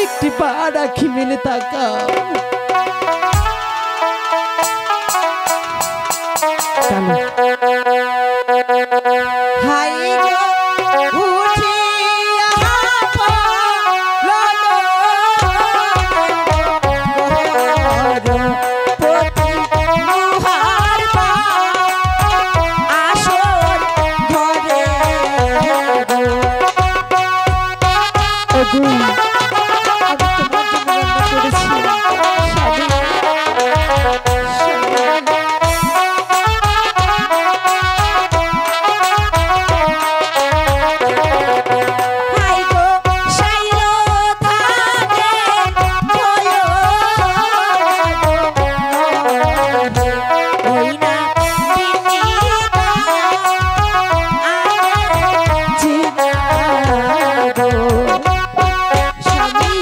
একটি পা রাখি মেলে তাকাও। চলো। হাই গো উঠিয়া পড়লো পতি লোহার পা আসর ঘরে ওগো আমি তোমার জন্য রান্না করেছি স্বামী। হাই গো সাইলো থাকে ভয় ওই না বিনিতা জিনা গো স্বামী,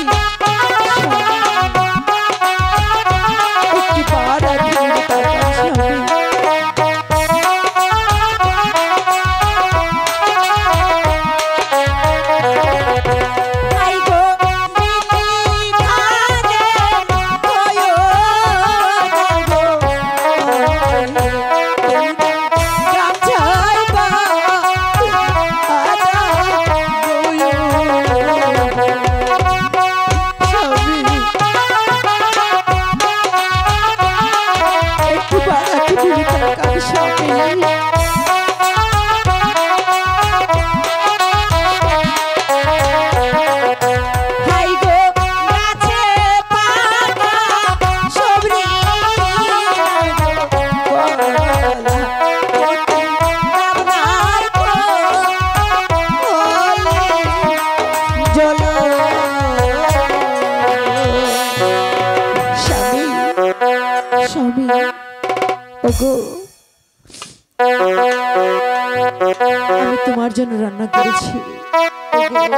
একটি পা রাখি মেলে তাকাও স্বামী। হাই গো বিনিতা ভয় গামছাইবা আদা গয়ো স্বামী, একটু বাড়াকে দিলে তাকাও স্বামী। হাই গো গাছে পাকা সবরি গলা আপনার কোলে জল স্বামী, স্বামী, ওগো আমি তোমার জন্য রান্না করেছি। ওগো,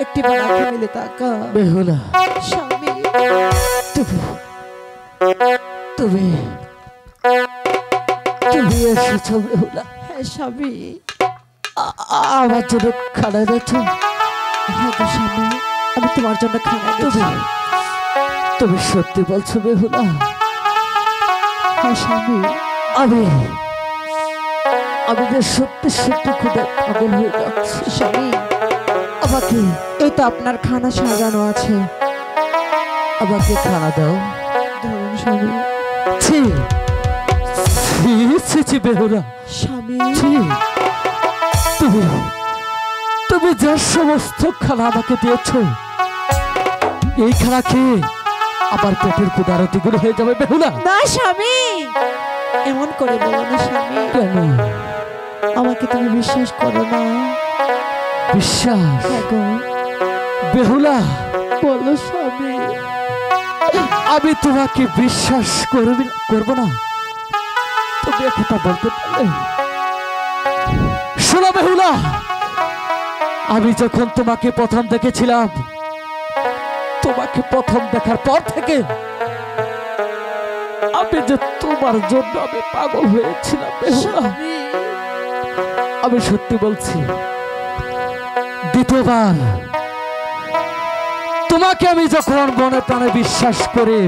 একটি বাড়াকে মিলে তাকা বেহুলা, স্বামী। তুমি তুমি তুমি এসেছো বেহুলা। হ্যাঁ স্বামী। আমার জন্য খানা এনেছ? হ্যাঁ গো স্বামী, আমি তোমার জন্য খানা এনেছি। তুমি তুমি সত্যি বলছো বেহুলা? হ্যাঁ স্বামী। আমি আমি যে সত্যি সত্যি খুদে পাগল হয়ে যাচ্ছি। স্বামী, আমাকে এই তো আপনার খানা সাজানো আছে, আমাকে খানা দাও। ধরুন স্বামী। ছি ছি ছি ছি বেহুলা, স্বামী, ছি। তুমি তুমি যে সমস্ত খানা আমাকে দিয়েছ, এই খানা খেয়ে আমার পেটের কুদারতি গুলো হয়ে যাবে বেহুলা। না স্বামী, এমন করে বলো না স্বামী। কেন? আমাকে তুমি বিশ্বাস করো না? বিশ্বাস? হ্যাঁ গো, বেহুলা, বলো স্বামী। আমি তোমাকে বিশ্বাস করব না? তুমি একথা বলতে পারলে? শোনো বেহুলা, আমি যখন তোমাকে প্রথম দেখেছিলাম, তোমাকে প্রথম দেখার পর থেকে আমি যে তোমার জন্য আমি পাগল হয়েছিলাম বেহুলা। স্বামী, আমি সত্যি বলছি, দ্বিতীয়বার তোমাকে আমি যখন মনে প্রাণে বিশ্বাস করে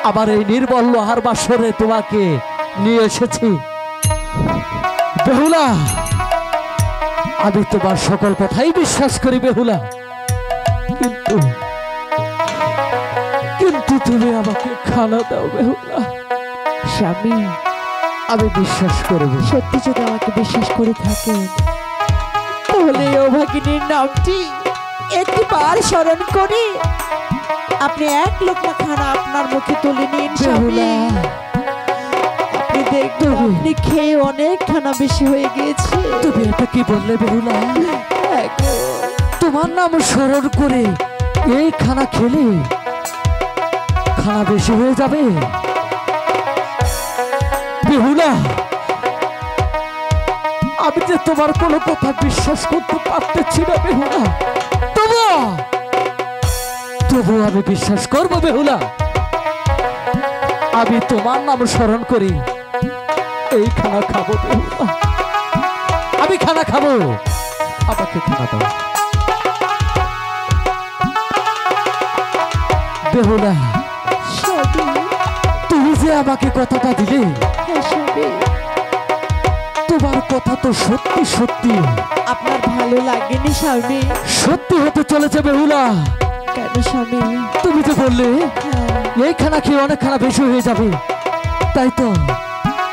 আবার এই নির্মল লোহার বাসরে তোমাকে নিয়ে এসেছি বেহুলা, আমি তোমার সকল কথাই বিশ্বাস করি বেহুলা, কিন্তু কিন্তু তুমি আমাকে খানা দাও বেহুলা। স্বামী, আমি বিশ্বাস করব। সত্যি যদি আমাকে বিশ্বাস করে থাকেন, তাহলে এই অভাগিনীর নামটি একটিবার স্মরণ করে আপনি এক লোকমা খানা আপনার মুখে তুলে নিন স্বামী। বেহুলা, আপনি দেখবেন আপনি খেয়ে অনেক খানা বেশি হয়ে গিয়েছে। তুমি এটা কি বললে বেহুলা? হ্যাঁ গো, তোমার নাম স্মরণ করে এই খানা খেলে খানা বেশি হয়ে যাবে বেহুলা? আমি যে তোমার কোনো কথা বিশ্বাস করতে পারতেছি না বেহুলা, তবু আমি বিশ্বাস করবো বেহুলা। আমি তোমার নাম স্মরণ করি এই খানা খাবো বেহুলা, আমি খানা খাবো, আমাকে খানা দাও। বেহুলা, স্বামী, তুমি যে আমাকে কথাটা দিলে, হ্যাঁ স্বামী, তোমার কথা তো সত্যি সত্যি আপনার ভালো লাগেনি স্বামী? সত্যি হতে চলেছে বেহুলা। কেন স্বামী? তুমি যে বললে হ্যাঁ, এই খানা খেয়ে অনেক খানা বেশি হয়ে যাবে, তাই তো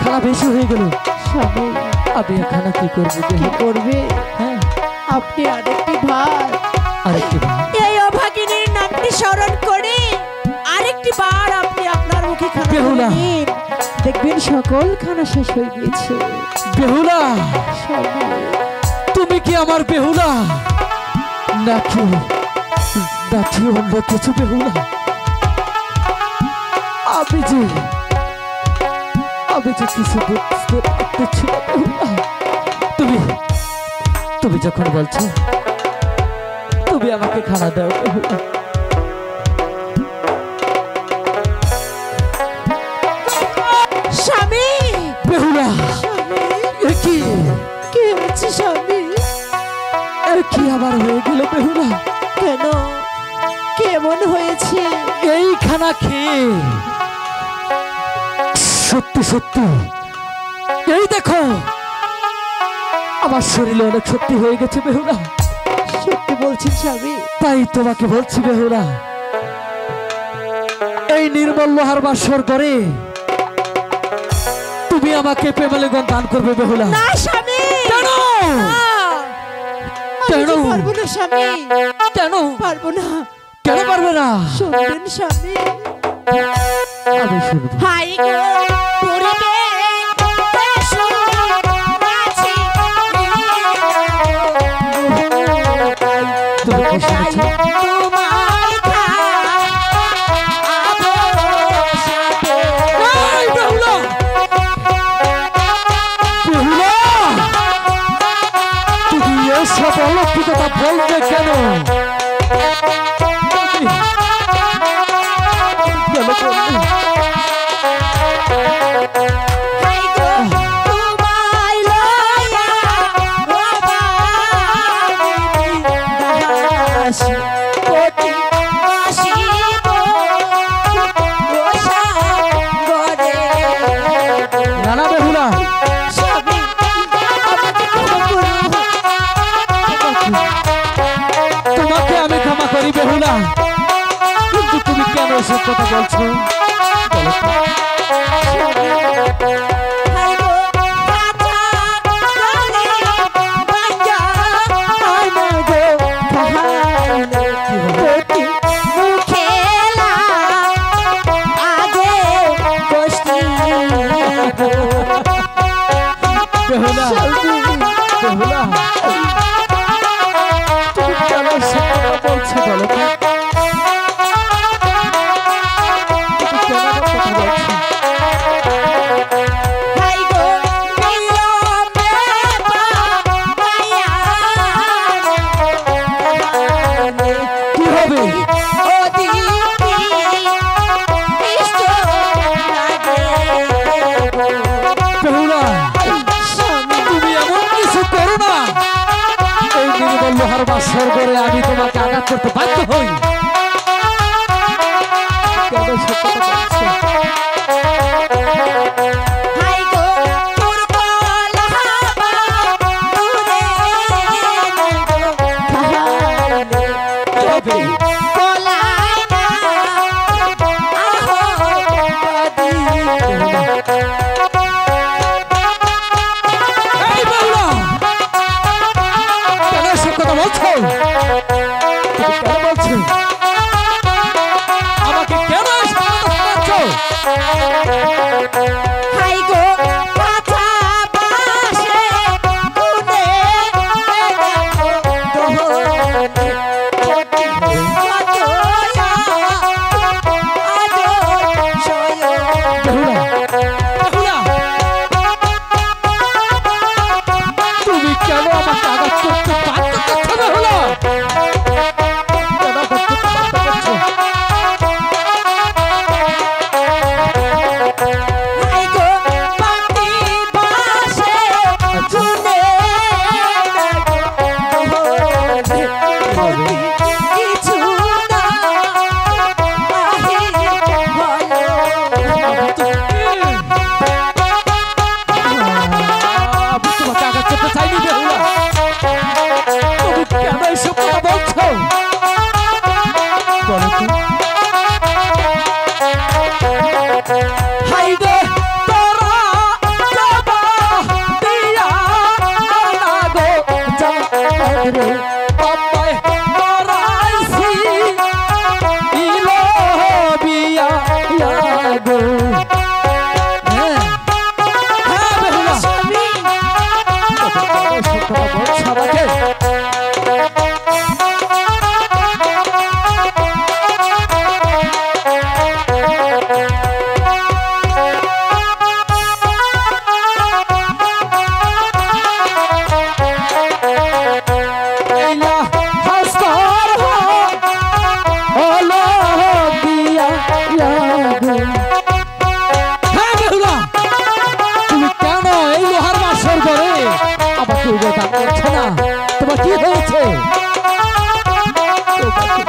খানা বেশি হয়ে গেল। স্বামী আমি খানা কি করবো কি বেহুলা? করবে? হ্যাঁ, আপনি আরেকটি ভাত আরেকটি ভাত। এই অভাগিনীর নামটি স্মরণ করে আরেকটি বার আপনি আপনার মুখে খানা বেহুলা। তুলে নিন। দেখবেন সকল খানা শেষ হয়ে গিয়েছে। বেহুলা, স্বামী, তুমি কি আমার বেহুলা নাকি নাকি অন্য কিছু বেহুলা? আমি যে কিছু বুঝতে পারতেছি না বেহুলা। তুমি তুমি যখন বলছো তুমি আমাকে খানা দাও বেহুলা। স্বামী, বেহুলা, স্বামী, এ কি কি হচ্ছে স্বামী? এ কি আবার হয়ে গেল বেহুলা? কেন, কেমন হয়েছে? এই খানা খেয়ে সত্যি সত্যি এই দেখো আমার শরীরে অনেক শক্তি হয়ে গেছে বেহুলা। সত্যি বলছেন স্বামী? তাই তোমাকে বলছি বেহুলা, এই নির্মল লোহার বাসর করে তুমি আমাকে প্রেমালিগণ দান করবে বেহুলা। না স্বামী, কেন? না, আমি কেন? যে পারবো না স্বামী, কেন পারবো না। কেন পারবে না? শুনবেন স্বামী? আমি শুনবো। হাই গো পূর্বে এসো নাচি তুমি কি শুনেছো? তোমায় খাবো সাথে এই বেহুলা! বেহুলা! তুমি এসব অলৌকিক কথা বলবে কেন? কেন বললে? হাই গো তোমায় লয়া বাবাসি কোটি আসিব ওষা গরে নানা বেহুলা, সবই আমাকে ক্ষমা করুন। তোমাকে আমি ক্ষমা করি বেহুলা, কিন্তু তুমি কেন এসব কথা বলছো বলো তো? হাই গো কাঁচা গলে বাঞ্জা আনা গো খাহাইলে কি বলো? কোটি মুখেলা আগে গোষ্ঠী বেহুলা, বেহুলা, তুমি কেন এসব কথা বলছো বলো তো? তুমি কেন এসব কথা বলছো? হাই গো বিলম্বে পাইয়া কি হবে? অদিতি ইষ্ট লাগে বেহুলা, তুমি এমন কিছু করো না এই নির্মল লোহার বাসর করে আমি তোমাকে আঘাত করতে বাধ্য হই। কেন এসব কথা বলছো? হাই গো তোর কলহাবা দূরে খাহাইলে কি হবে? কলাই না আহো কদি বেহুলা, এই বেহুলা, কেন এসব কথা বলছো? তুমি কেন বলছো? আমাকে কেন এসব কথা শোনাচ্ছো? হাই গো কাঁচা বাসে কোনে দেখো দোহনে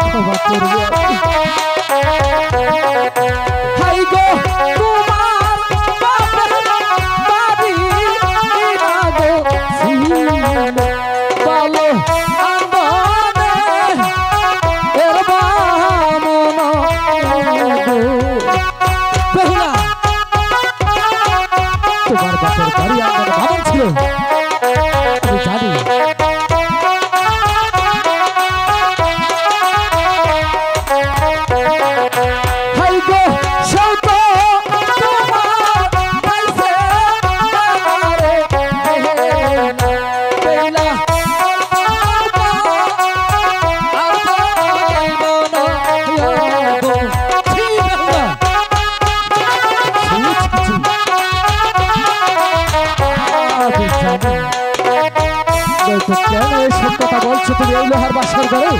ক্ষমা করবে হাই গো তোমার বাপের বাড়ি না গো ভালো আন্দনে এর বামন গো বেহুলা তোমার বাপের বাড়ি আমার বামন ছিল আমি জানি হাই গো সেই তো তোমার পাইছে আমারে বেহুলা কেন এসব কথা বলছো তুমি এই লোহার বাসার ঘরে